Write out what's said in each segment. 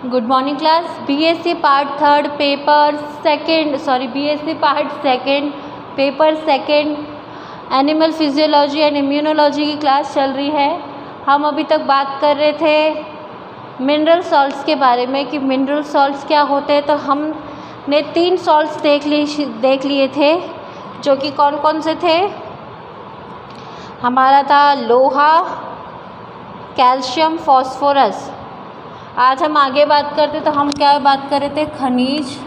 Good morning class. BSc part third paper second BSc part second paper second animal physiology and immunology की class चल रही है। हम अभी तक बात कर रहे थे मिनरल सॉल्ट्स के बारे में कि मिनरल सॉल्ट्स क्या होते हैं। तो हमने 3 सॉल्ट्स देख लिए थे, जो कि कौन कौन से थे। हमारा था लोहा, कैल्शियम, फॉस्फोरस। आज हम आगे बात करते तो हम क्या बात कर रहे थे, खनिज,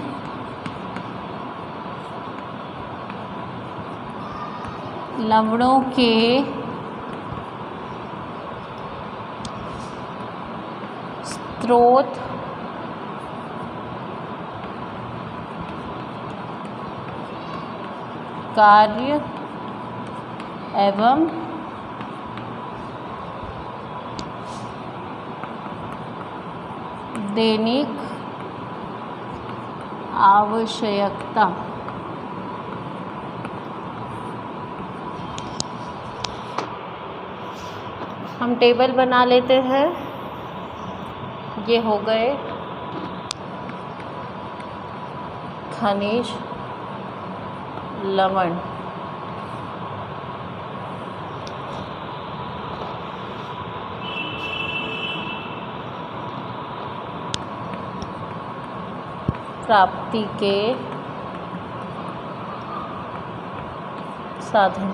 लवणों के स्रोत, कार्य एवं दैनिक आवश्यकता। हम टेबल बना लेते हैं। ये हो गए खनिज, लवण, प्राप्ति के साधन।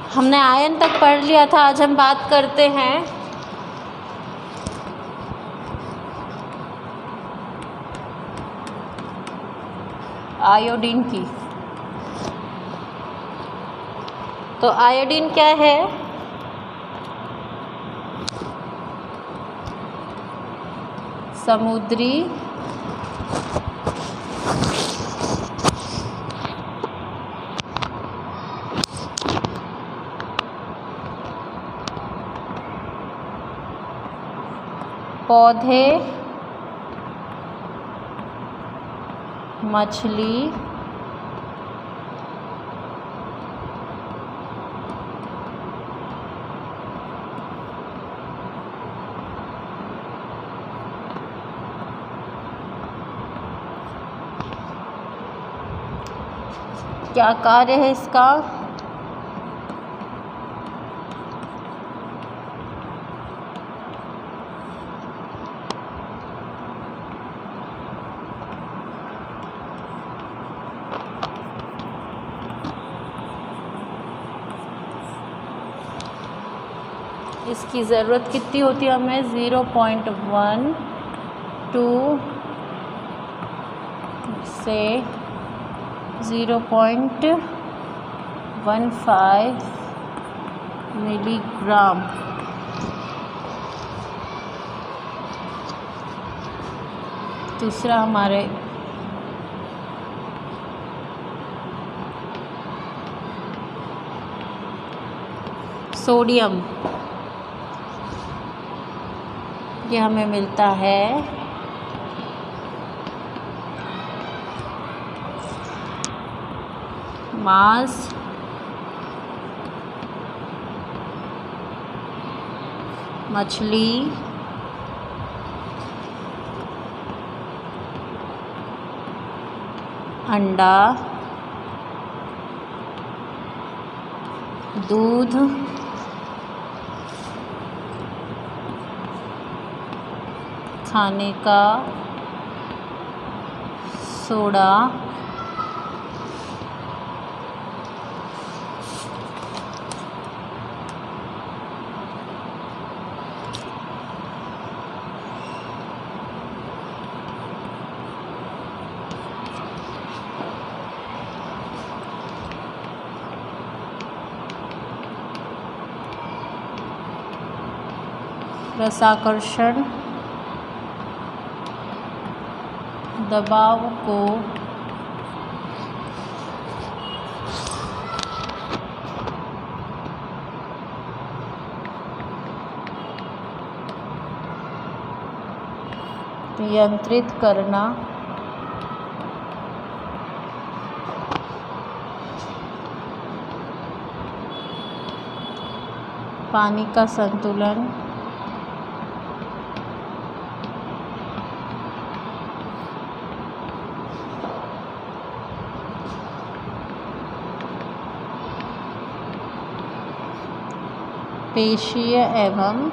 हमने आयन तक पढ़ लिया था। आज हम बात करते हैं आयोडीन की। तो आयोडीन क्या है? समुद्री पौधे, मछली, क्या कार्य है इसका? इसकी ज़रूरत कितनी होती है हमें? 0.12 से 0.15 मिलीग्राम। दूसरा हमारे सोडियम, ये हमें मिलता है मांस, मछली, अंडा, दूध, खाने का सोडा, रसाकर्षण दबाव को नियंत्रित करना पानी का संतुलन पेशीय एवं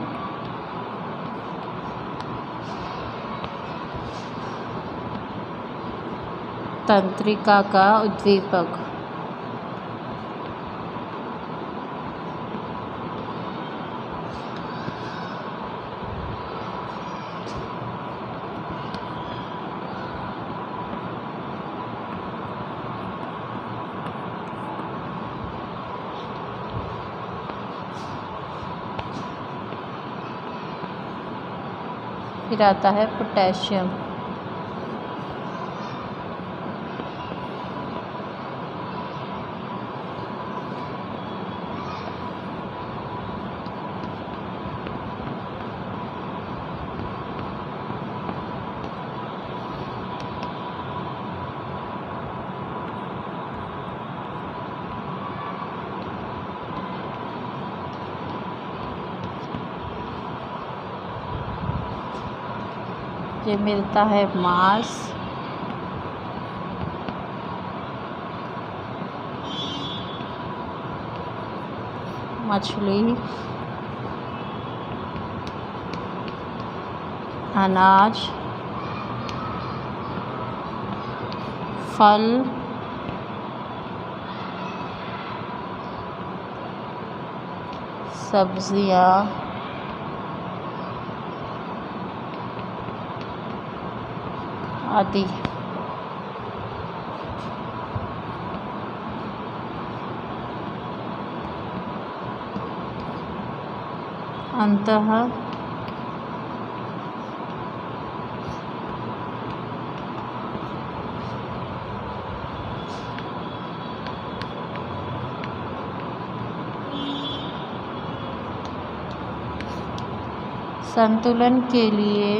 तंत्रिका का उद्दीपक फिर आता है पोटेशियम। ये मिलता है मांस, मछली, अनाज, फल, सब्जियाँ, आदि। अंतः संतुलन के लिए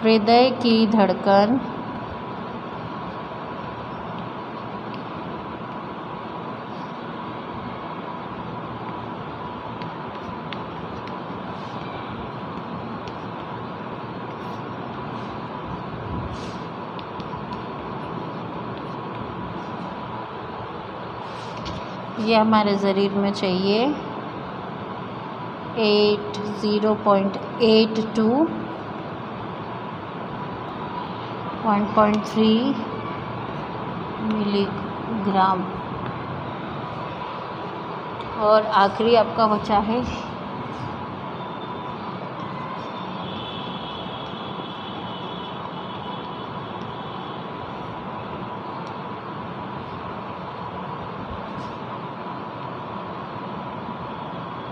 हृदय की धड़कन ये हमारे शरीर में चाहिए 0.82 1.3 मिलीग्राम। और आखिरी आपका बचा है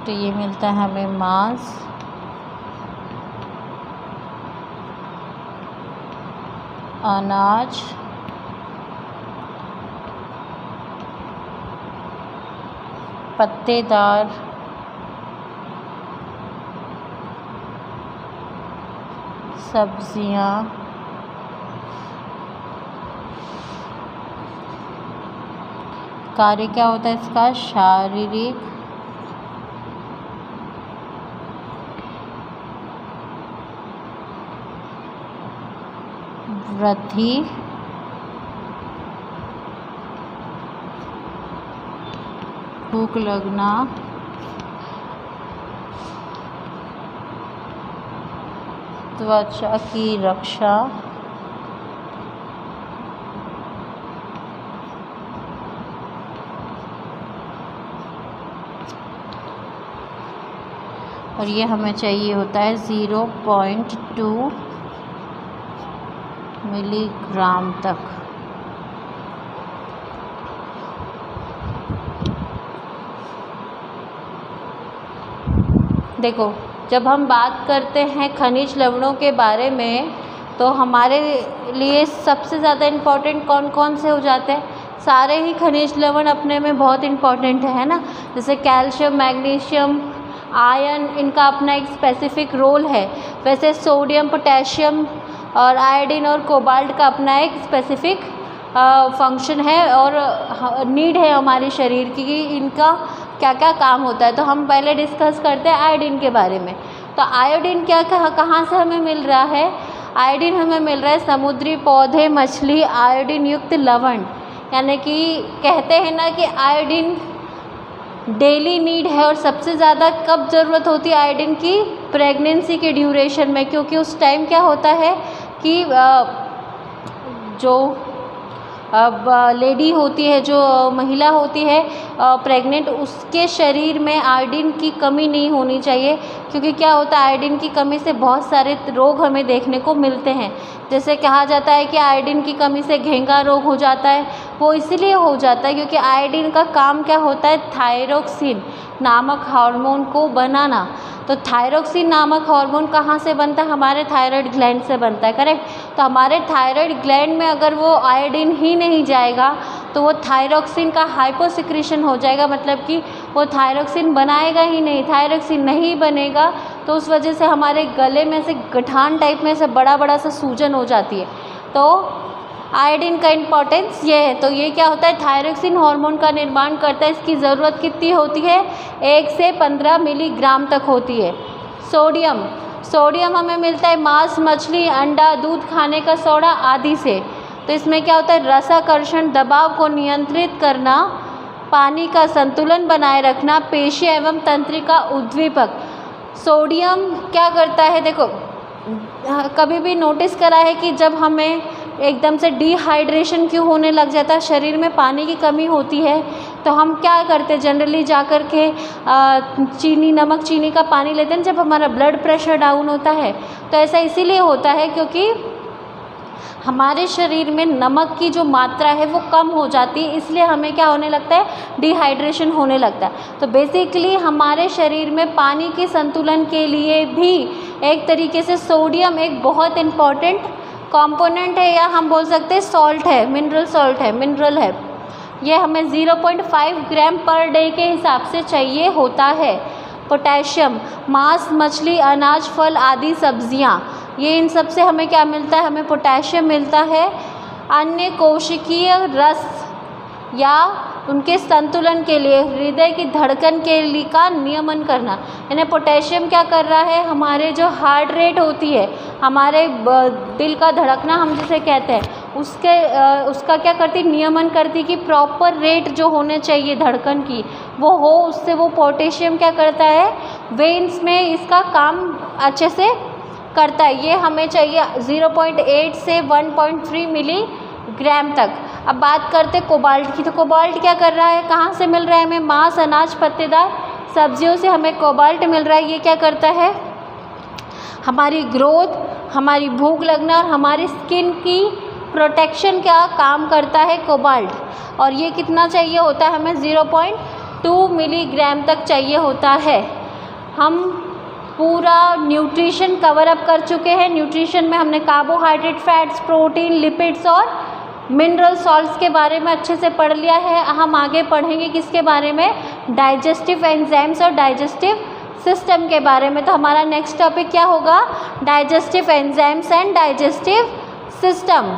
तो ये मिलता है हमें मांस, अनाज, पत्तेदार सब्जियां, कार्य क्या होता है इसका? शारीरिक वृद्धि, भूख लगना, त्वचा की रक्षा, और ये हमें चाहिए होता है 0.2 मिलीग्राम तक। देखो, जब हम बात करते हैं खनिज लवणों के बारे में तो हमारे लिए सबसे ज़्यादा इम्पॉर्टेंट कौन कौन से हो जाते हैं? सारे ही खनिज लवण अपने में बहुत इम्पॉर्टेंट है ना। जैसे कैल्शियम, मैग्नीशियम, आयरन, इनका अपना एक स्पेसिफिक रोल है। वैसे सोडियम, पोटेशियम और आयोडीन और कोबाल्ट का अपना एक स्पेसिफिक फंक्शन है और नीड है हमारे शरीर की कि इनका क्या क्या काम होता है। तो हम पहले डिस्कस करते हैं आयोडीन के बारे में। तो आयोडीन कहाँ से हमें मिल रहा है? आयोडीन हमें मिल रहा है समुद्री पौधे, मछली, आयोडीन युक्त लवण। यानी कि कहते हैं ना कि आयोडीन डेली नीड है। और सबसे ज़्यादा कब ज़रूरत होती है आयोडीन की? प्रेगनेंसी के ड्यूरेशन में, क्योंकि उस टाइम क्या होता है कि जो लेडी होती है, जो महिला होती है प्रेग्नेंट, उसके शरीर में आयोडीन की कमी नहीं होनी चाहिए। क्योंकि क्या होता है, आयोडीन की कमी से बहुत सारे रोग हमें देखने को मिलते हैं। जैसे कहा जाता है कि आयोडीन की कमी से घेंघा रोग हो जाता है। वो इसलिए हो जाता है क्योंकि आयोडीन का काम क्या होता है? थायरोक्सिन नामक हार्मोन को बनाना। तो थायरोक्सिन नामक हार्मोन कहाँ से बनता है? हमारे थायराइड ग्लैंड से बनता है, करेक्ट। तो हमारे थायराइड ग्लैंड में अगर वो आयोडीन ही नहीं जाएगा तो वो थायरोक्सिन का हाइपोसिक्रीशन हो जाएगा। मतलब कि वो थायरोक्सिन बनाएगा ही नहीं। थायरोक्सिन नहीं बनेगा तो उस वजह से हमारे गले में से गठान टाइप में से बड़ा बड़ा सा सूजन हो जाती है। तो आयोडीन का इम्पॉर्टेंस ये है। तो ये क्या होता है? थायरोक्सिन हार्मोन का निर्माण करता है। इसकी ज़रूरत कितनी होती है? 1 से 15 मिलीग्राम तक होती है। सोडियम, सोडियम हमें मिलता है मांस, मछली, अंडा, दूध खाने का सोडा आदि से। तो इसमें क्या होता है? रसाकर्षण दबाव को नियंत्रित करना, पानी का संतुलन बनाए रखना, पेशी एवं तंत्रिका उद्दीपक। सोडियम क्या करता है? देखो, कभी भी नोटिस करा है कि जब हमें एकदम से डिहाइड्रेशन क्यों होने लग जाता है, शरीर में पानी की कमी होती है, तो हम क्या करते हैं? जनरली जा कर के चीनी, नमक चीनी का पानी लेते हैं जब हमारा ब्लड प्रेशर डाउन होता है। तो ऐसा इसीलिए होता है क्योंकि हमारे शरीर में नमक की जो मात्रा है वो कम हो जाती है, इसलिए हमें क्या होने लगता है? डिहाइड्रेशन होने लगता है। तो बेसिकली हमारे शरीर में पानी के संतुलन के लिए भी एक तरीके से सोडियम एक बहुत इम्पॉर्टेंट कंपोनेंट है, या हम बोल सकते हैं सॉल्ट है, मिनरल सॉल्ट है, मिनरल है। ये हमें 0.5 ग्राम पर डे के हिसाब से चाहिए होता है। पोटेशियम, मांस, मछली, अनाज, फल आदि सब्जियां, ये इन सब से हमें क्या मिलता है? हमें पोटेशियम मिलता है। अन्य कोशिकीय रस या उनके संतुलन के लिए, हृदय की धड़कन के लिए का नियमन करना। यानी पोटेशियम क्या कर रहा है? हमारे जो हार्ट रेट होती है, हमारे दिल का धड़कना हम जिसे कहते हैं, उसका क्या करती? नियमन करती कि प्रॉपर रेट जो होने चाहिए धड़कन की वो हो। उससे वो पोटेशियम क्या करता है? वेन्स में इसका काम अच्छे से करता है। ये हमें चाहिए 0.8 से 1.3 मिलीग्राम तक। अब बात करते कोबाल्ट की। तो कोबाल्ट क्या कर रहा है? कहाँ से मिल रहा है हमें? मांस, अनाज, पत्तेदार सब्जियों से हमें कोबाल्ट मिल रहा है। ये क्या करता है? हमारी ग्रोथ, हमारी भूख लगना और हमारी स्किन की प्रोटेक्शन का काम करता है कोबाल्ट। और ये कितना चाहिए होता है हमें? 0.2 मिलीग्राम तक चाहिए होता है। हम पूरा न्यूट्रिशन कवर अप कर चुके हैं। न्यूट्रिशन में हमने कार्बोहाइड्रेट, फैट्स, प्रोटीन, लिपिड्स और मिनरल सॉल्ट्स के बारे में अच्छे से पढ़ लिया है। हम आगे पढ़ेंगे किसके बारे में? डाइजेस्टिव एंजाइम्स और डाइजेस्टिव सिस्टम के बारे में। तो हमारा नेक्स्ट टॉपिक क्या होगा? Digestive enzymes and digestive system.